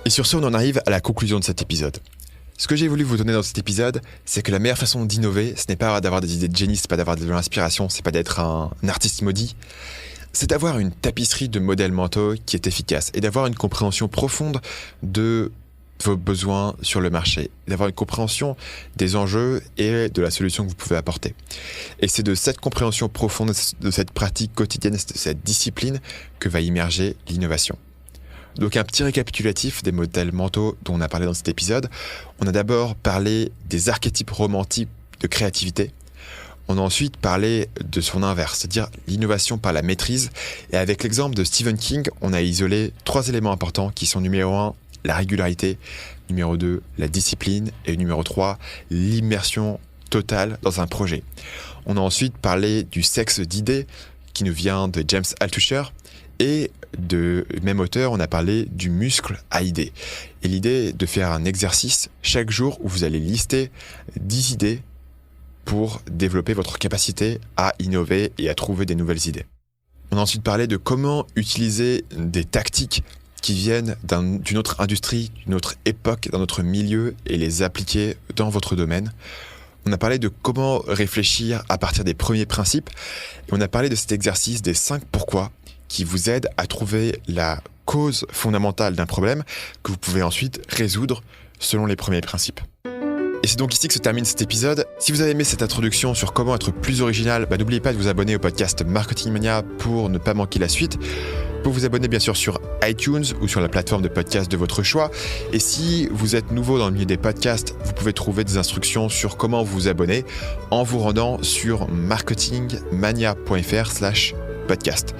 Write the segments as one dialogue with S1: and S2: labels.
S1: Et sur ce, on en arrive à la conclusion de cet épisode. Ce que j'ai voulu vous donner dans cet épisode, c'est que la meilleure façon d'innover, ce n'est pas d'avoir des idées de génie, c'est pas d'avoir de l'inspiration, c'est pas d'être un artiste maudit, c'est d'avoir une tapisserie de modèles mentaux qui est efficace et d'avoir une compréhension profonde de vos besoins sur le marché, d'avoir une compréhension des enjeux et de la solution que vous pouvez apporter. Et c'est de cette compréhension profonde, de cette pratique quotidienne, de cette discipline que va émerger l'innovation. Donc un petit récapitulatif des modèles mentaux dont on a parlé dans cet épisode. On a d'abord parlé des archétypes romantiques de créativité. On a ensuite parlé de son inverse, c'est-à-dire l'innovation par la maîtrise. Et avec l'exemple de Stephen King, on a isolé 3 éléments importants qui sont numéro 1, la régularité, numéro 2, la discipline et numéro 3, l'immersion totale dans un projet. On a ensuite parlé du sexe d'idées qui nous vient de James Altucher. Et de même auteur, on a parlé du muscle à idées. Et l'idée est de faire un exercice chaque jour où vous allez lister 10 idées pour développer votre capacité à innover et à trouver des nouvelles idées. On a ensuite parlé de comment utiliser des tactiques qui viennent d'une autre industrie, d'une autre époque, d'un autre milieu et les appliquer dans votre domaine. On a parlé de comment réfléchir à partir des premiers principes. Et on a parlé de cet exercice des 5 pourquoi qui vous aide à trouver la cause fondamentale d'un problème que vous pouvez ensuite résoudre selon les premiers principes. Et c'est donc ici que se termine cet épisode. Si vous avez aimé cette introduction sur comment être plus original, n'oubliez pas de vous abonner au podcast Marketing Mania pour ne pas manquer la suite. Vous pouvez vous abonner bien sûr sur iTunes ou sur la plateforme de podcast de votre choix. Et si vous êtes nouveau dans le milieu des podcasts, vous pouvez trouver des instructions sur comment vous abonner en vous rendant sur marketingmania.fr/podcast.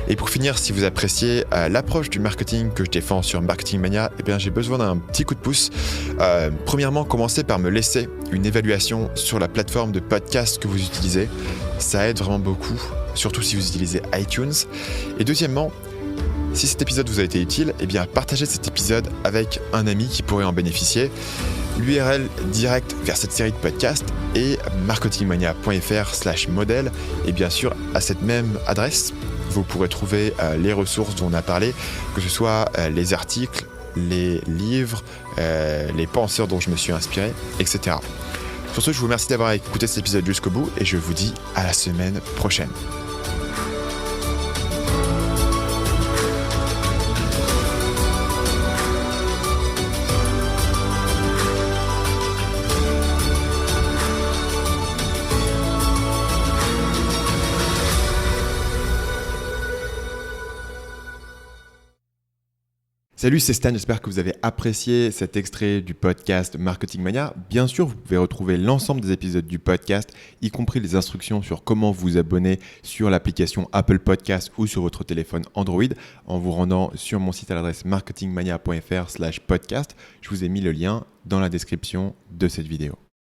S1: Et pour finir, si vous appréciez l'approche du marketing que je défends sur Marketing Mania, j'ai besoin d'un petit coup de pouce. Premièrement, commencez par me laisser une évaluation sur la plateforme de podcast que vous utilisez. Ça aide vraiment beaucoup, surtout si vous utilisez iTunes. Et deuxièmement, si cet épisode vous a été utile, partagez cet épisode avec un ami qui pourrait en bénéficier. L'URL direct vers cette série de podcasts est marketingmania.fr/modèle. Et bien sûr, à cette même adresse, vous pourrez trouver les ressources dont on a parlé, que ce soit les articles, les livres, les penseurs dont je me suis inspiré, etc. Sur ce, je vous remercie d'avoir écouté cet épisode jusqu'au bout et je vous dis à la semaine prochaine. Salut, c'est Stan, j'espère que vous avez apprécié cet extrait du podcast Marketing Mania. Bien sûr, vous pouvez retrouver l'ensemble des épisodes du podcast, y compris les instructions sur comment vous abonner sur l'application Apple Podcast ou sur votre téléphone Android en vous rendant sur mon site à l'adresse marketingmania.fr/podcast. Je vous ai mis le lien dans la description de cette vidéo.